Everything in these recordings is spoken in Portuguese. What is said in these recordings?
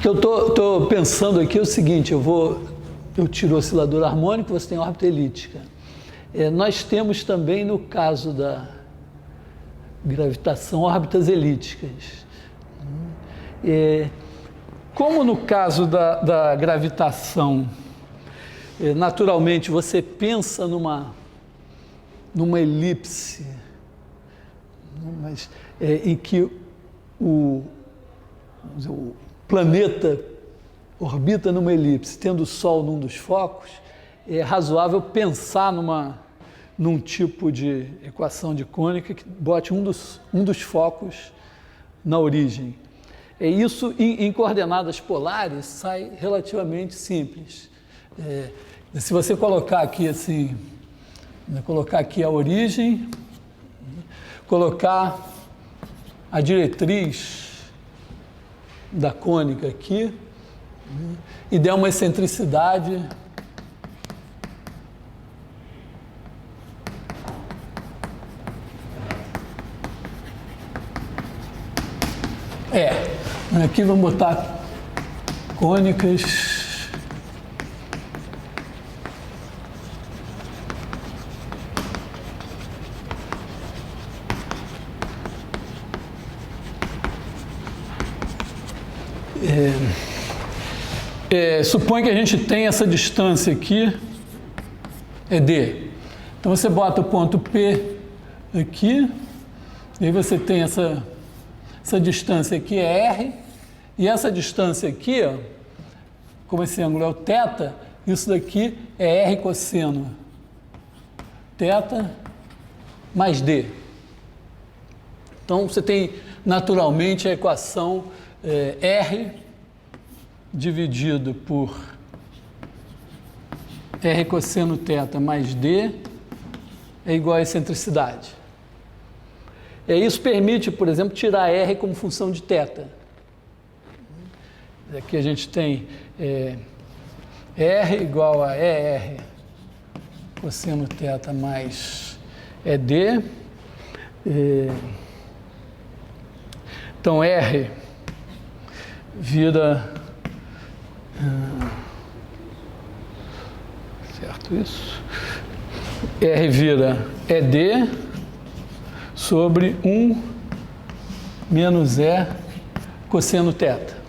Porque eu estou pensando aqui o seguinte, eu tiro o oscilador harmônico, você tem órbita elíptica. Nós temos também, no caso da gravitação, órbitas elípticas. Como no caso da gravitação, naturalmente você pensa numa elipse, mas, em que o planeta orbita numa elipse, tendo o Sol num dos focos, é razoável pensar num tipo de equação de cônica que bote um dos focos na origem. Isso em coordenadas polares sai relativamente simples. Se você colocar aqui assim, colocar aqui a origem, colocar a diretriz da cônica aqui, e der uma excentricidade aqui vamos botar cônicas supõe que a gente tem essa distância aqui, é D. Então você bota o ponto P aqui, e aí você tem essa distância aqui é R, e essa distância aqui, ó, como esse ângulo é o θ, isso daqui é R cosseno θ mais D. Então você tem naturalmente a equação R dividido por R cosseno θ mais D é igual a excentricidade. Isso permite, por exemplo, tirar R como função de θ. Aqui a gente tem R igual a ER cosseno θ mais ED. Então, R vira... certo isso? R vira ED sobre 1 menos E cosseno θ.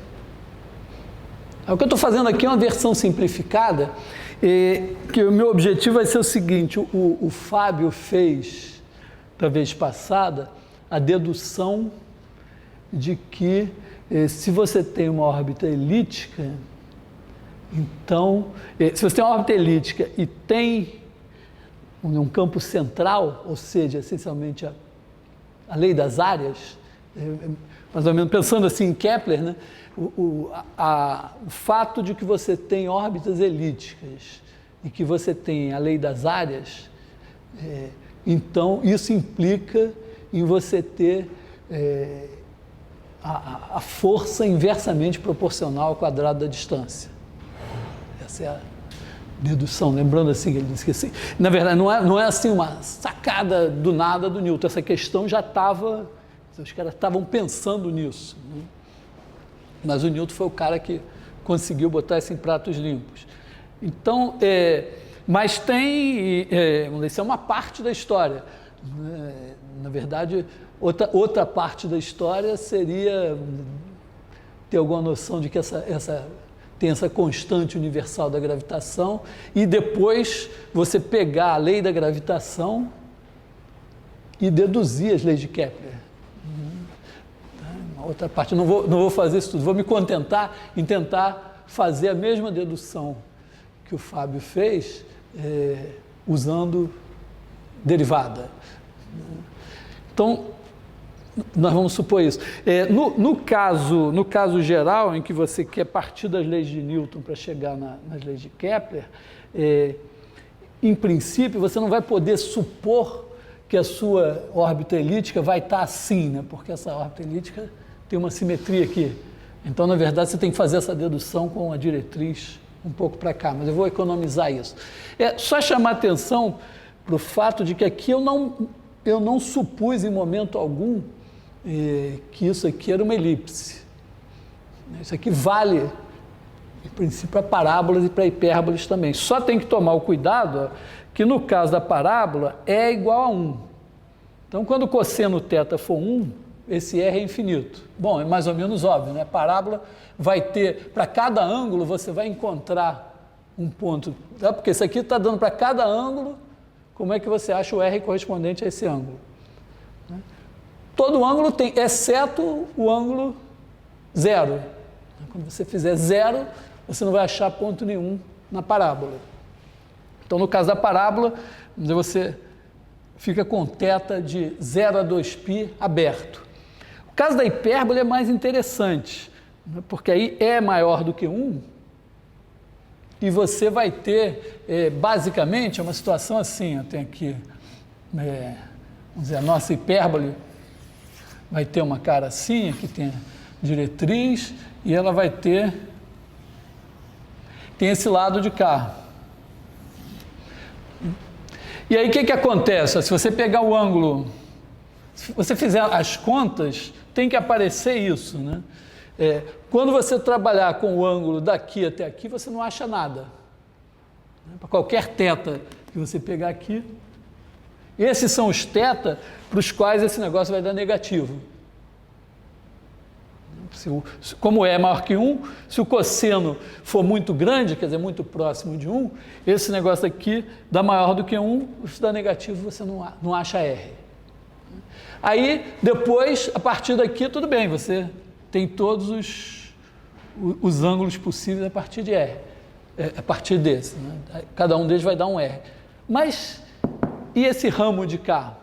O que eu estou fazendo aqui é uma versão simplificada, que o meu objetivo vai ser o seguinte: o Fábio fez, da vez passada, a dedução de que se você tem uma órbita elíptica, então, se você tem uma órbita elíptica e tem um campo central, ou seja, essencialmente a lei das áreas, mais ou menos pensando assim em Kepler, né? O fato de que você tem órbitas elípticas e que você tem a lei das áreas, então isso implica em você ter a força inversamente proporcional ao quadrado da distância. Essa é a dedução, lembrando assim, ele disse que assim, na verdade não é assim uma sacada do nada do Newton, essa questão já estava, os caras estavam pensando nisso, né? Mas o Newton foi o cara que conseguiu botar isso em pratos limpos. Então, mas tem, vamos dizer, isso é uma parte da história. Na verdade, outra parte da história seria ter alguma noção de que tem essa constante universal da gravitação e depois você pegar a lei da gravitação e deduzir as leis de Kepler. Outra parte, não vou fazer isso tudo, vou me contentar em tentar fazer a mesma dedução que o Fábio fez, usando derivada. Então, nós vamos supor isso. No caso geral, em que você quer partir das leis de Newton para chegar nas leis de Kepler, em princípio, você não vai poder supor que a sua órbita elíptica vai estar assim, né? Porque essa órbita elíptica tem uma simetria aqui. Então, na verdade, você tem que fazer essa dedução com a diretriz um pouco para cá, mas eu vou economizar isso. Só chamar atenção para o fato de que aqui eu não supus em momento algum que isso aqui era uma elipse. Isso aqui vale, em princípio, para parábolas e para hipérboles também. Só tem que tomar o cuidado que, no caso da parábola, E é igual a 1. Então, quando o cosseno θ for 1, esse R é infinito. Bom, é mais ou menos óbvio, né? Parábola vai ter, para cada ângulo, você vai encontrar um ponto, tá? Porque isso aqui está dando para cada ângulo, como é que você acha o R correspondente a esse ângulo? Todo ângulo tem, exceto o ângulo zero. Quando você fizer zero, você não vai achar ponto nenhum na parábola. Então, no caso da parábola, você fica com θ de 0 a 2π aberto. O caso da hipérbole é mais interessante, porque aí é maior do que 1, e você vai ter, basicamente, uma situação assim, eu tenho aqui, vamos dizer, a nossa hipérbole vai ter uma cara assim, aqui tem a diretriz, e ela vai ter, tem esse lado de cá. E aí o que acontece? Se você pegar o ângulo, se você fizer as contas, tem que aparecer isso, né? Quando você trabalhar com o ângulo daqui até aqui, você não acha nada. Para qualquer θ que você pegar aqui, esses são os θ para os quais esse negócio vai dar negativo. Como é maior que 1, se o cosseno for muito grande, quer dizer, muito próximo de 1, esse negócio aqui dá maior do que 1, se dá negativo, você não acha R. Aí, depois, a partir daqui, tudo bem, você tem todos os ângulos possíveis a partir de R, a partir desse, né? Cada um deles vai dar um R. Mas, e esse ramo de cá?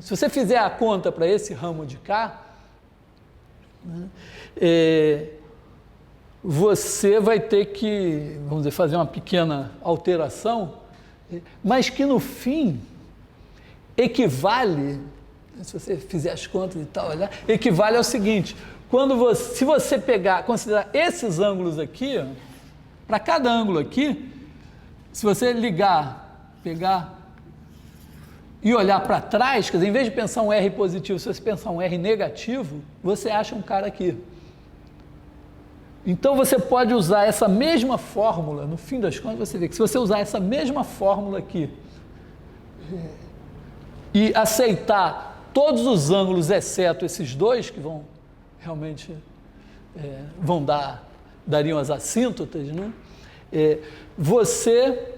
Se você fizer a conta para esse ramo de cá, você vai ter que, vamos dizer, fazer uma pequena alteração, mas que no fim equivale, se você fizer as contas e tal, olhar, equivale ao seguinte: se você considerar esses ângulos aqui, para cada ângulo aqui, se você pegar e olhar para trás, quer dizer, em vez de pensar um R positivo, se você pensar um R negativo, você acha um cara aqui. Então você pode usar essa mesma fórmula, no fim das contas você vê que se você usar essa mesma fórmula aqui e aceitar todos os ângulos, exceto esses dois, que vão realmente dariam as assíntotas, né? Você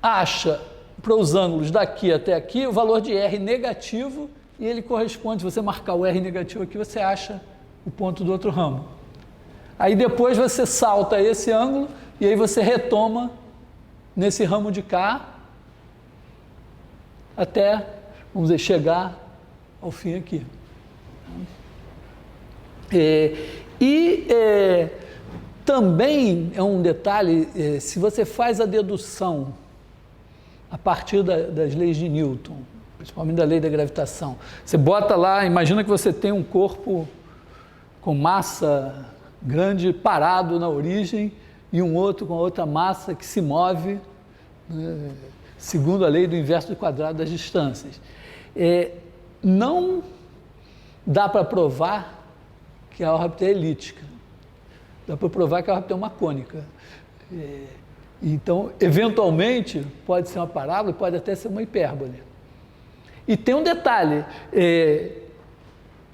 acha para os ângulos daqui até aqui, o valor de R negativo, e ele corresponde, se você marcar o R negativo aqui, você acha o ponto do outro ramo. Aí depois você salta esse ângulo, e aí você retoma nesse ramo de cá, até, vamos dizer, chegar ao fim aqui. Também é um detalhe, se você faz a dedução a partir das leis de Newton, principalmente da lei da gravitação. Você bota lá, imagina que você tem um corpo com massa grande parado na origem e um outro com outra massa que se move, né, segundo a lei do inverso do quadrado das distâncias. Não dá para provar que a órbita é elíptica, dá para provar que a órbita é uma cônica. Então, eventualmente, pode ser uma parábola, pode até ser uma hipérbole. E tem um detalhe,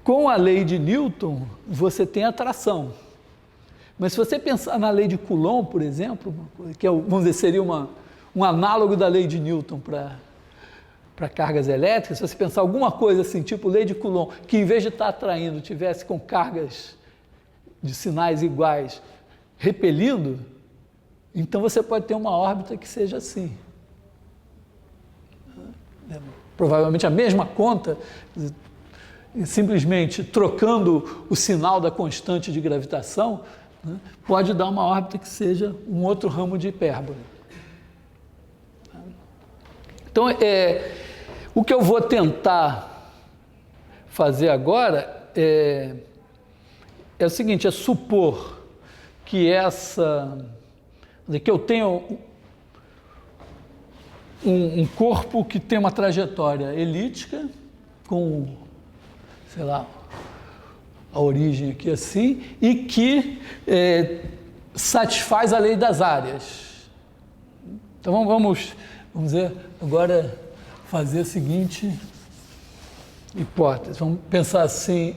com a lei de Newton, você tem atração. Mas se você pensar na lei de Coulomb, por exemplo, que vamos dizer, seria um análogo da lei de Newton para cargas elétricas, se você pensar alguma coisa assim, tipo lei de Coulomb, que em vez de estar atraindo, tivesse com cargas de sinais iguais repelindo, então você pode ter uma órbita que seja assim. Provavelmente a mesma conta, simplesmente trocando o sinal da constante de gravitação, né, pode dar uma órbita que seja um outro ramo de hipérbole. Então, o que eu vou tentar fazer agora é o seguinte, é supor que que eu tenho um corpo que tem uma trajetória elíptica com, sei lá, a origem aqui assim, e que satisfaz a lei das áreas. Então vamos dizer, agora fazer a seguinte hipótese. Vamos pensar assim,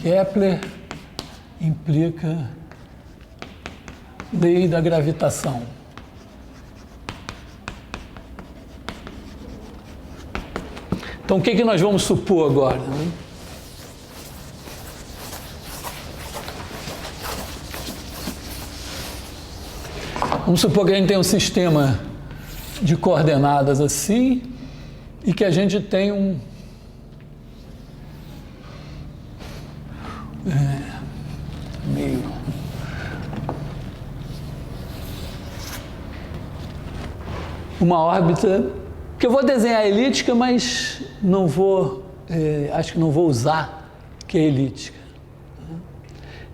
Kepler implica lei da gravitação. Então, o que nós vamos supor agora? Né? Vamos supor que a gente tem um sistema de coordenadas assim e que a gente tem uma órbita que eu vou desenhar elíptica, mas não vou, acho que não vou usar que é elíptica.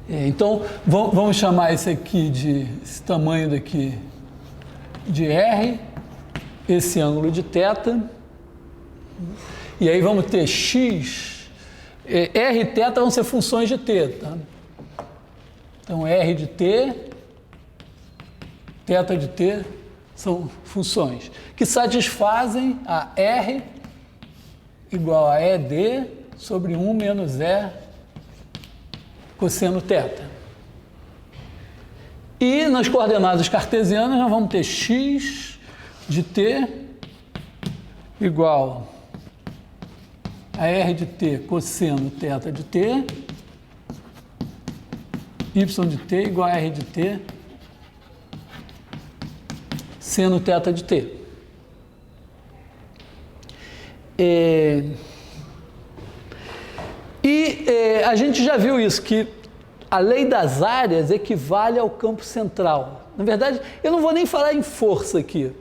Então, vamos chamar esse tamanho daqui de R, esse ângulo de θ, e aí vamos ter x, R e θ vão ser funções de t, tá? Então, R de t, θ de t são funções que satisfazem a R igual a ED sobre 1 menos E cosseno θ. E nas coordenadas cartesianas nós vamos ter x de t igual a R de t cosseno θ de t, y de t igual a R de t seno θ de t. A gente já viu isso, que a lei das áreas equivale ao campo central. Na verdade, eu não vou nem falar em força aqui.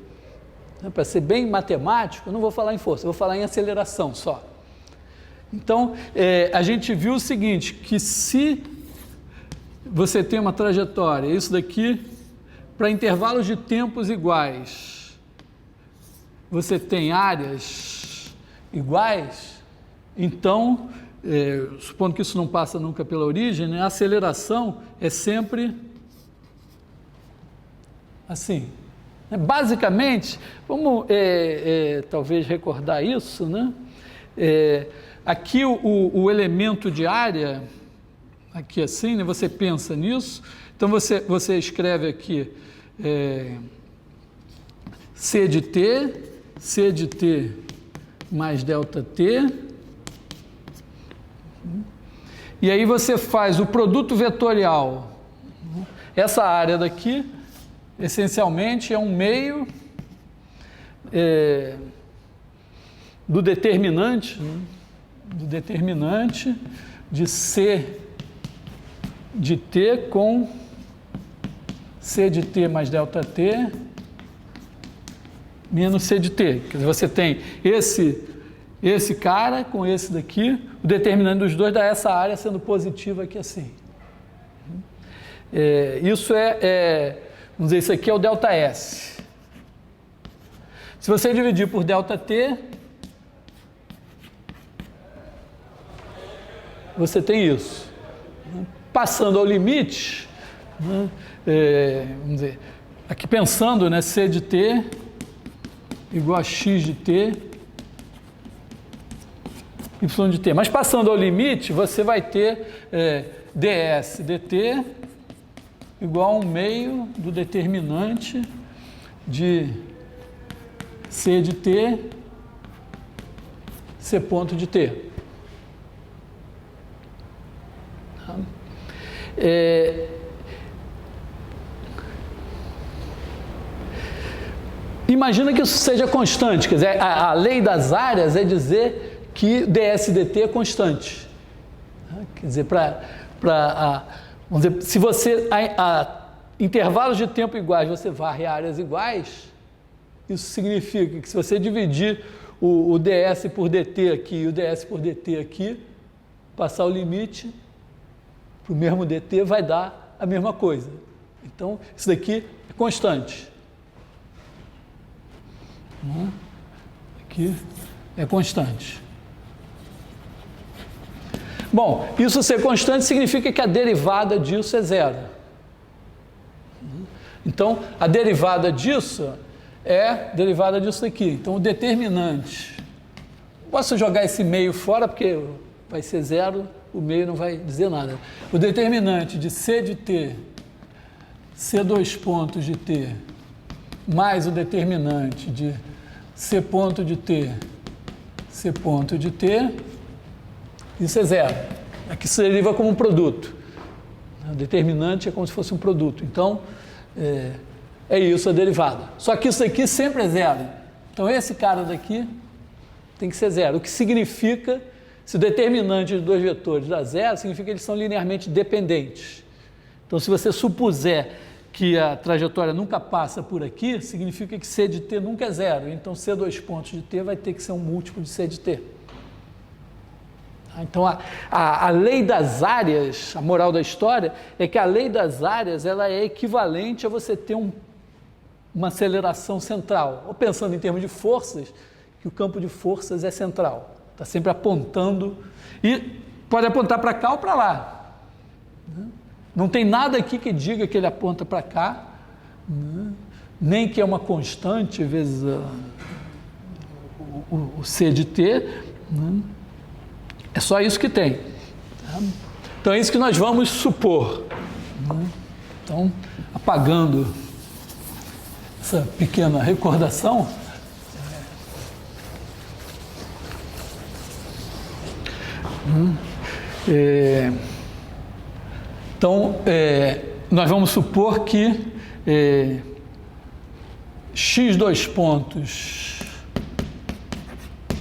Para ser bem matemático, eu não vou falar em força, eu vou falar em aceleração só. Então, a gente viu o seguinte, que se você tem uma trajetória, isso daqui, para intervalos de tempos iguais, você tem áreas iguais, então, supondo que isso não passa nunca pela origem, né, a aceleração é sempre assim. Basicamente, vamos talvez recordar isso, né? Aqui o elemento de área, aqui assim, né, você pensa nisso, então você escreve aqui C de t mais ΔT, e aí você faz o produto vetorial. Essa área daqui, essencialmente, é um meio do determinante de C de t com C de t mais ΔT menos C de t. Quer dizer, você tem esse cara com esse daqui, o determinante dos dois dá essa área sendo positiva aqui assim. Isso vamos dizer, isso aqui é o ΔS. Se você dividir por ΔT, você tem isso. Passando ao limite, né, vamos dizer, aqui pensando, né, C de t igual a x de t, y de t. Mas passando ao limite, você vai ter ds dt igual a 1 meio do determinante de C de t, C ponto de t. Imagina que isso seja constante, quer dizer, a lei das áreas é dizer que ds dt é constante. Quer dizer, vamos dizer, se você a intervalos de tempo iguais você varre áreas iguais, isso significa que se você dividir o ds por dt aqui e o ds por dt aqui, passar o limite para o mesmo dt vai dar a mesma coisa. Então, isso daqui é constante. aqui é constante. Bom, isso ser constante significa que a derivada disso é zero. Então, a derivada disso é derivada disso aqui. Então, o determinante. Posso jogar esse meio fora, porque vai ser zero, o meio não vai dizer nada. O determinante de C de T, C dois pontos de T, mais o determinante de C ponto de T, C ponto de T, isso é zero. Aqui se deriva como um produto. O determinante é como se fosse um produto. Então, é isso a derivada. Só que isso aqui sempre é zero. Então, esse cara daqui tem que ser zero. O que significa, se o determinante de dois vetores dá zero, significa que eles são linearmente dependentes. Então, se você supuser que a trajetória nunca passa por aqui, significa que C de T nunca é zero. Então, C dois pontos de T vai ter que ser um múltiplo de C de T. Então, a lei das áreas, a moral da história, é que a lei das áreas ela é equivalente a você ter uma aceleração central. Ou pensando em termos de forças, que o campo de forças é central. Está sempre apontando, e pode apontar para cá ou para lá. Não tem nada aqui que diga que ele aponta para cá, nem que é uma constante vezes o C de T, é só isso que tem. Então é isso que nós vamos supor. Então, apagando essa pequena recordação, então, nós vamos supor que x dois pontos,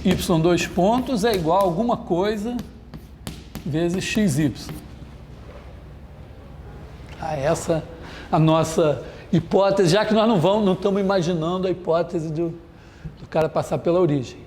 y dois pontos é igual a alguma coisa vezes xy. Essa a nossa hipótese, já que nós não estamos imaginando a hipótese do cara passar pela origem.